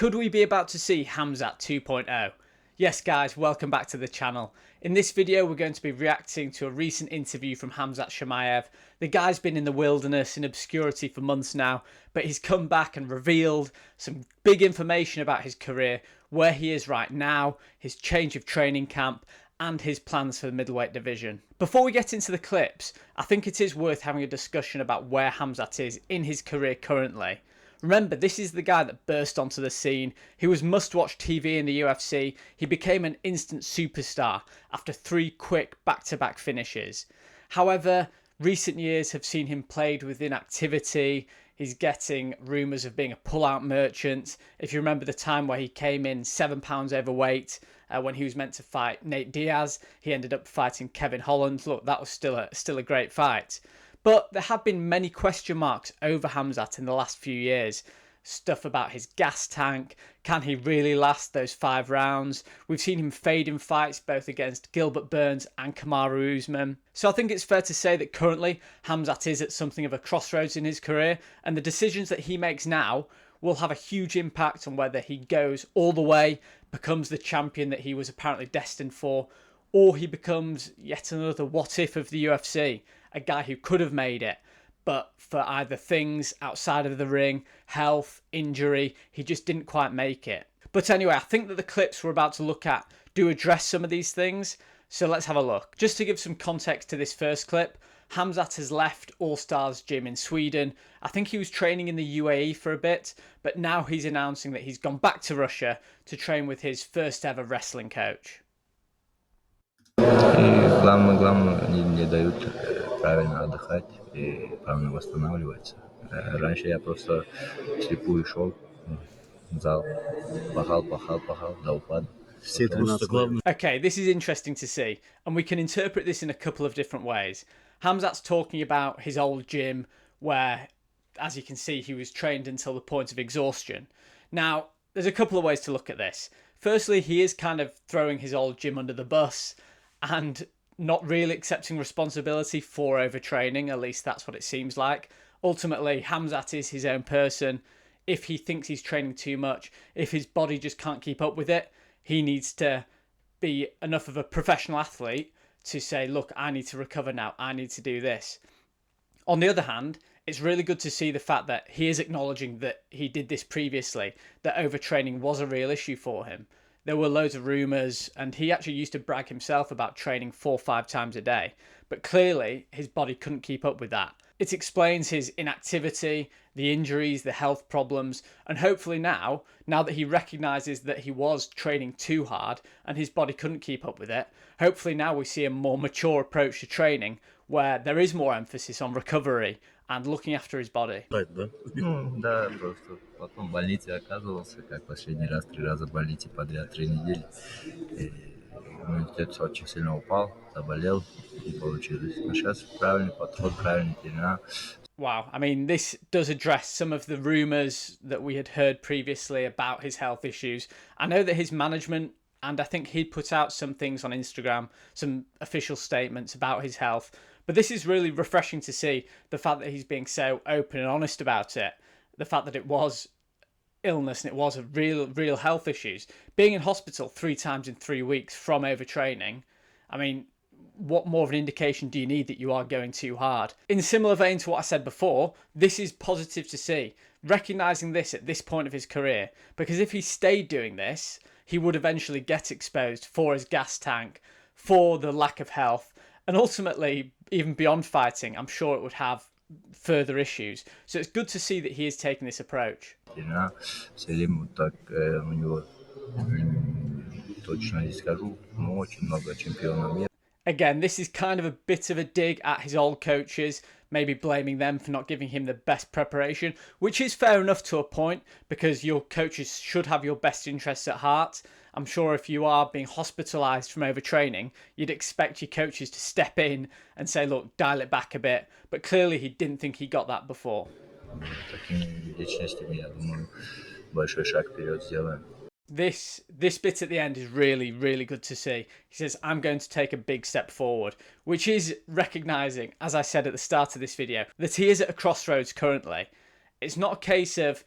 Could we be about to see Khamzat 2.0? Yes guys, welcome back to the channel. In this video we're going to be reacting to a recent interview from Khamzat Chimaev. The guy's been in the wilderness in obscurity for months now, but he's come back and revealed some big information about his career, where he is right now, his change of training camp, and his plans for the middleweight division. Before we get into the clips, I think it is worth having a discussion about where Khamzat is in his career currently. Remember, this is the guy that burst onto the scene. He was must-watch TV in the UFC. He became an instant superstar after 3 quick back-to-back finishes. However, recent years have seen him plagued with inactivity. He's getting rumours of being a pull-out merchant. If you remember the time where he came in 7 pounds overweight when he was meant to fight Nate Diaz, he ended up fighting Kevin Holland. Look, that was still a great fight. But there have been many question marks over Khamzat in the last few years. Stuff about his gas tank. Can he really last those 5 rounds? We've seen him fade in fights both against Gilbert Burns and Kamaru Usman. So I think it's fair to say that currently Khamzat is at something of a crossroads in his career, and the decisions that he makes now will have a huge impact on whether he goes all the way, becomes the champion that he was apparently destined for, or he becomes yet another what if of the UFC. A guy who could have made it, but for either things outside of the ring, health, injury, he just didn't quite make it. But anyway, I think that the clips we're about to look at do address some of these things, so let's have a look. Just to give some context to this first clip, Khamzat has left All Stars Gym in Sweden. I think he was training in the UAE for a bit, but now he's announcing that he's gone back to Russia to train with his first ever wrestling coach. И главное, они мне дают правильно отдыхать и правильно восстанавливаться. Раньше я просто вслепую шел в зал, пахал до упада. Okay, this is interesting to see, and we can interpret this in a couple of different ways. Khamzat's talking about his old gym where, as you can see, he was trained until the point of exhaustion. Now, there's a couple of ways to look at this. Firstly, he is kind of throwing his old gym under the bus and not really accepting responsibility for overtraining. At least that's what it seems like. Ultimately, Khamzat is his own person. If he thinks he's training too much, if his body just can't keep up with it, he needs to be enough of a professional athlete to say, look, I need to recover now. I need to do this. On the other hand, it's really good to see the fact that he is acknowledging that he did this previously, that overtraining was a real issue for him. There were loads of rumours, and he actually used to brag himself about training 4 or 5 times a day. But clearly, his body couldn't keep up with that. It explains his inactivity, the injuries, the health problems, and hopefully now that he recognises that he was training too hard and his body couldn't keep up with it, hopefully now we see a more mature approach to training where there is more emphasis on recovery and looking after his body. Да, просто потом в больнице оказывался, как последний раз 3 раза в больнице подряд 3 недели. Иммунитет очень сильно упал, заболел, не получилось. Но сейчас правильный подход, правильный тренер. Wow, I mean, this does address some of the rumours that we had heard previously about his health issues. I know that his management, and I think he'd put out some things on Instagram, some official statements about his health. But this is really refreshing to see, the fact that he's being so open and honest about it. The fact that it was illness and it was a real health issues. Being in hospital 3 times in 3 weeks from overtraining, I mean, what more of an indication do you need that you are going too hard? In similar vein to what I said before, this is positive to see, recognising this at this point of his career, because if he stayed doing this, he would eventually get exposed for his gas tank, for the lack of health, and ultimately, even beyond fighting, I'm sure it would have further issues. So it's good to see that he is taking this approach. Again, this is kind of a bit of a dig at his old coaches, maybe blaming them for not giving him the best preparation, which is fair enough to a point, because your coaches should have your best interests at heart. I'm sure if you are being hospitalised from overtraining, you'd expect your coaches to step in and say, look, dial it back a bit. But clearly he didn't think he got that before. This bit at the end is really good to see. He says, I'm going to take a big step forward, which is recognising, as I said at the start of this video, that he is at a crossroads currently. It's not a case of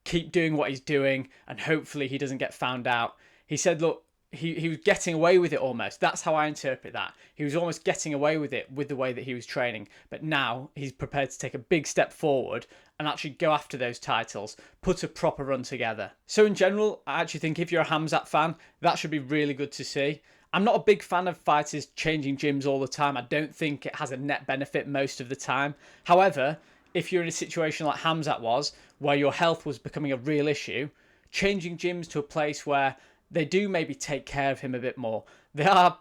keep doing what he's doing and hopefully he doesn't get found out. He said, look, he was getting away with it almost. That's how I interpret that. He was almost getting away with it with the way that he was training. But now he's prepared to take a big step forward and actually go after those titles, put a proper run together. So in general, I actually think if you're a Khamzat fan, that should be really good to see. I'm not a big fan of fighters changing gyms all the time. I don't think it has a net benefit most of the time. However, if you're in a situation like Khamzat was, where your health was becoming a real issue, changing gyms to a place where they do maybe take care of him a bit more, they are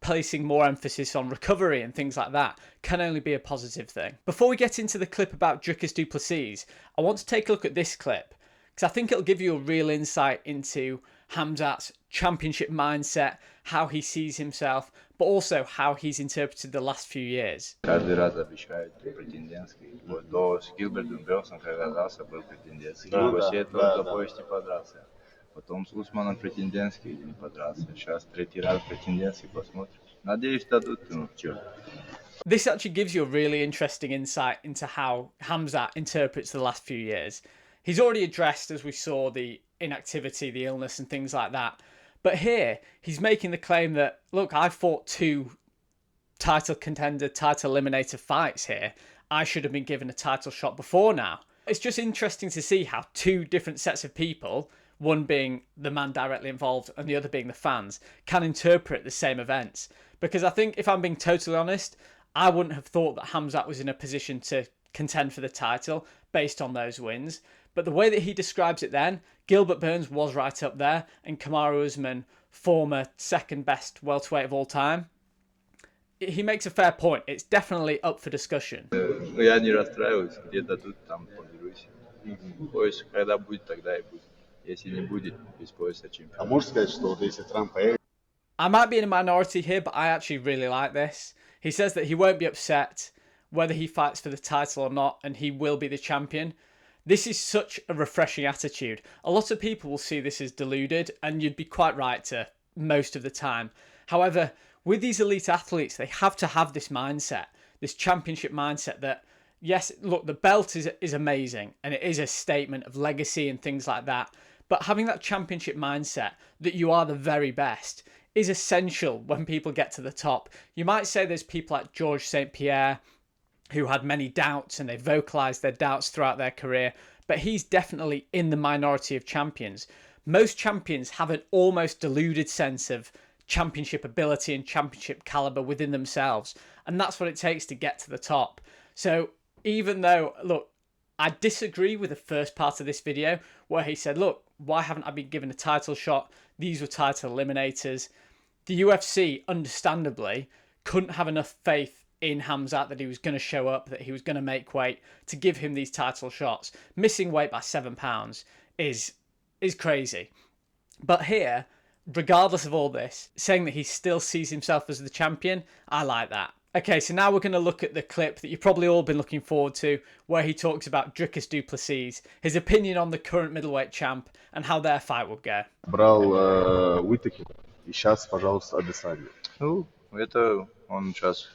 placing more emphasis on recovery and things like that, can only be a positive thing. Before we get into the clip about Dricus Du Plessis, I want to take a look at this clip, because I think it'll give you a real insight into Khamzat's championship mindset, how he sees himself, but also how he's interpreted the last few years. Каждый раз обещают претендентский. Вот до Гилберта Брёсом, когда дрался, был претендентский. После этого за пояс не подрался. Потом с Усманом претендентский не подрался. Сейчас третий раз претендентский, посмотрим. Надеюсь, дадут, ну, чё. This actually gives you a really interesting insight into how Khamzat interprets the last few years. He's already addressed, as we saw, the inactivity, the illness and things like that. But here, he's making the claim that, look, I fought 2 title contender, title eliminator fights here. I should have been given a title shot before now. It's just interesting to see how 2 different sets of people, one being the man directly involved and the other being the fans, can interpret the same events. Because I think, if I'm being totally honest, I wouldn't have thought that Khamzat was in a position to contend for the title based on those wins. But the way that he describes it then, Gilbert Burns was right up there, and Kamaru Usman, former second best welterweight of all time, he makes a fair point. It's definitely up for discussion. Я не расстраиваюсь, где дадут, там подерусь. Пояс, когда будет, тогда и будет. Если не будет, без пояса чемпион. А можешь сказать, что вот если Трамп появится... I might be in a minority here, but I actually really like this. He says that he won't be upset whether he fights for the title or not, and he will be the champion. This is such a refreshing attitude. A lot of people will see this as deluded, and you'd be quite right to most of the time. However, with these elite athletes, they have to have this mindset, this championship mindset that, yes, look, the belt is amazing, and it is a statement of legacy and things like that. But having that championship mindset that you are the very best is essential when people get to the top. You might say there's people like Georges St-Pierre, who had many doubts and they vocalized their doubts throughout their career, but he's definitely in the minority of champions. Most champions have an almost deluded sense of championship ability and championship caliber within themselves, and that's what it takes to get to the top. So even though, look, I disagree with the first part of this video where he said, look, why haven't I been given a title shot? These were title eliminators. The UFC, understandably, couldn't have enough faith in Khamzat that he was going to show up, that he was going to make weight to give him these title shots. Missing weight by 7 pounds is crazy. But here, regardless of all this, saying that he still sees himself as the champion, I like that. Okay, so now we're going to look at the clip that you've probably all been looking forward to, where he talks about Dricus Du Plessis, his opinion on the current middleweight champ, and how their fight will go. Брал Whittaker, и сейчас, пожалуйста, Адесанию. Ну, это он сейчас,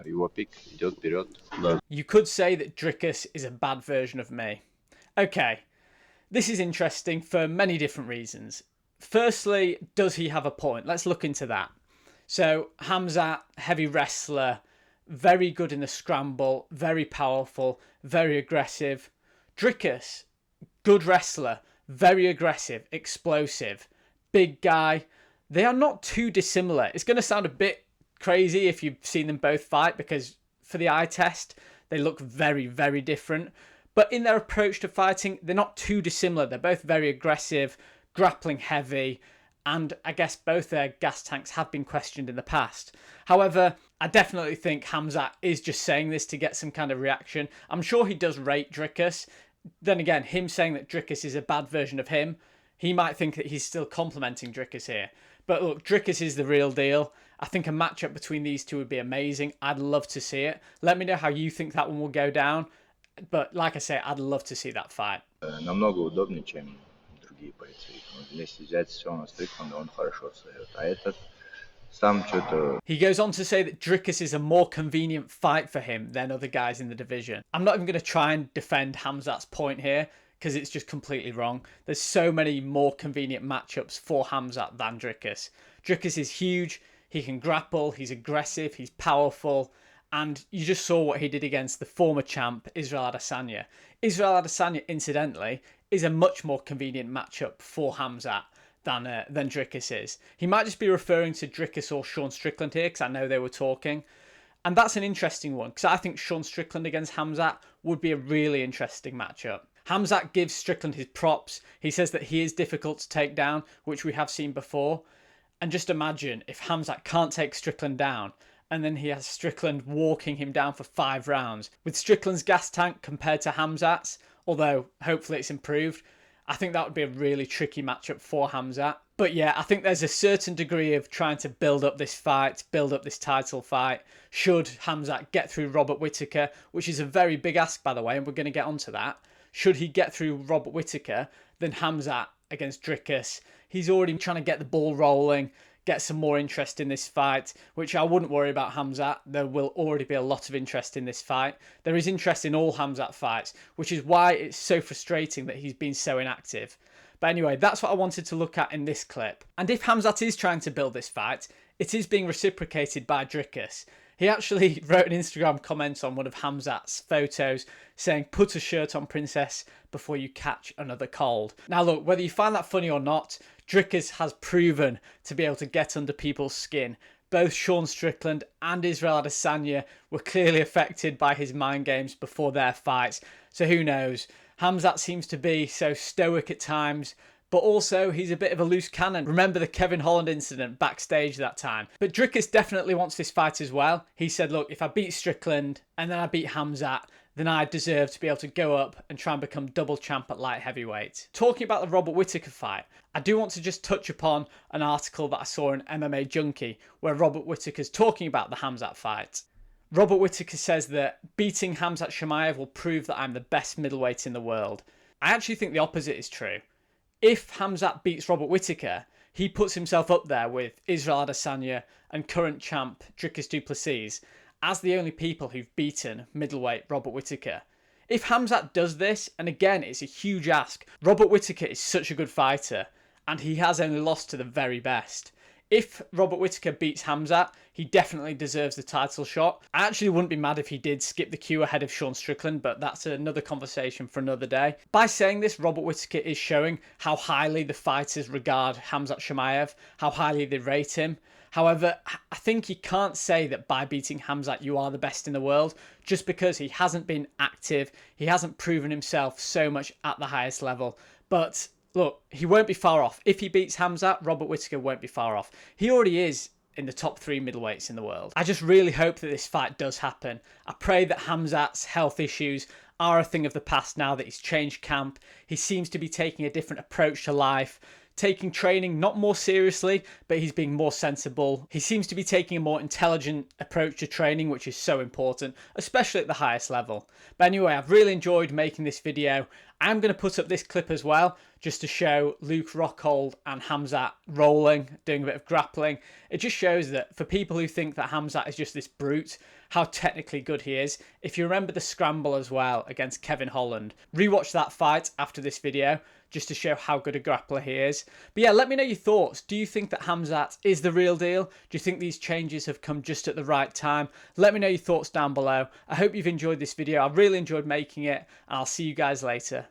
его пик идет вперед. Да. You could say that Dricus is a bad version of me. Okay, this is interesting for many different reasons. Firstly, does he have a point? Let's look into that. So, Khamzat, heavy wrestler, very good in the scramble, very powerful, very aggressive. Dricus, good wrestler, very aggressive, explosive, big guy. They are not too dissimilar. It's going to sound a bit crazy if you've seen them both fight, because for the eye test, they look very, very different. But in their approach to fighting, they're not too dissimilar. They're both very aggressive, grappling heavy, and I guess both their gas tanks have been questioned in the past. However, I definitely think Khamzat is just saying this to get some kind of reaction. I'm sure he does rate Dricus. Then again, him saying that Dricus is a bad version of him, he might think that he's still complimenting Dricus here. But look, Dricus is the real deal. I think a matchup between these two would be amazing. I'd love to see it. Let me know how you think that one will go down. But like I say, I'd love to see that fight. Намного удобнее, чем другие бойцы. Если взять все на Strickland, он хорошо встает. А этот сам что-то... He goes on to say that Dricus is a more convenient fight for him than other guys in the division. I'm not even going to try and defend Khamzat's point here, because it's just completely wrong. There's so many more convenient matchups for Khamzat than Dricus. Dricus is huge, he can grapple, he's aggressive, he's powerful, and you just saw what he did against the former champ, Israel Adesanya. Israel Adesanya, incidentally, is a much more convenient matchup for Khamzat than Dricus is. He might just be referring to Dricus or Sean Strickland here, because I know they were talking. And that's an interesting one, because I think Sean Strickland against Khamzat would be a really interesting matchup. Khamzat gives Strickland his props. He says that he is difficult to take down, which we have seen before. And just imagine if Khamzat can't take Strickland down, and then he has Strickland walking him down for 5 rounds. With Strickland's gas tank compared to Khamzat's, although hopefully it's improved, I think that would be a really tricky matchup for Khamzat. But yeah, I think there's a certain degree of trying to build up this fight, build up this title fight, should Khamzat get through Robert Whittaker, which is a very big ask, by the way, and we're going to get onto that. Should he get through Robert Whittaker, then Khamzat against Dricus, he's already trying to get the ball rolling, get some more interest in this fight, which I wouldn't worry about Khamzat. There will already be a lot of interest in this fight. There is interest in all Khamzat fights, which is why it's so frustrating that he's been so inactive. But anyway, that's what I wanted to look at in this clip. And if Khamzat is trying to build this fight, it is being reciprocated by Dricus. He actually wrote an Instagram comment on one of Khamzat's photos saying, "Put a shirt on, princess, before you catch another cold." Now look, whether you find that funny or not, Dricus has proven to be able to get under people's skin. Both Sean Strickland and Israel Adesanya were clearly affected by his mind games before their fights. So who knows? Khamzat seems to be so stoic at times, but also he's a bit of a loose cannon. Remember the Kevin Holland incident backstage that time. But Dricus definitely wants this fight as well. He said, look, if I beat Strickland and then I beat Khamzat, then I deserve to be able to go up and try and become double champ at light heavyweight. Talking about the Robert Whittaker fight, I do want to just touch upon an article that I saw in MMA Junkie where Robert Whittaker's talking about the Khamzat fight. Robert Whittaker says that beating Khamzat Chimaev will prove that I'm the best middleweight in the world. I actually think the opposite is true. If Khamzat beats Robert Whittaker, he puts himself up there with Israel Adesanya and current champ Dricus Du Plessis as the only people who've beaten middleweight Robert Whittaker. If Khamzat does this, and again it's a huge ask, Robert Whittaker is such a good fighter and he has only lost to the very best. If Robert Whittaker beats Khamzat, he definitely deserves the title shot. I actually wouldn't be mad if he did skip the queue ahead of Sean Strickland, but that's another conversation for another day. By saying this, Robert Whittaker is showing how highly the fighters regard Khamzat Chimaev, how highly they rate him. However, I think you can't say that by beating Khamzat you are the best in the world, just because he hasn't been active, he hasn't proven himself so much at the highest level. But look, he won't be far off. If he beats Khamzat, Robert Whittaker won't be far off. He already is in the top 3 middleweights in the world. I just really hope that this fight does happen. I pray that Khamzat's health issues are a thing of the past now that he's changed camp. He seems to be taking a different approach to life, taking training not more seriously, but he's being more sensible. He seems to be taking a more intelligent approach to training, which is so important, especially at the highest level. But anyway, I've really enjoyed making this video. I'm going to put up this clip as well, just to show Luke Rockhold and Khamzat rolling, doing a bit of grappling. It just shows that for people who think that Khamzat is just this brute, how technically good he is. If you remember the scramble as well against Kevin Holland, rewatch that fight after this video, just to show how good a grappler he is. But yeah, let me know your thoughts. Do you think that Khamzat is the real deal? Do you think these changes have come just at the right time? Let me know your thoughts down below. I hope you've enjoyed this video. I really enjoyed making it, and I'll see you guys later.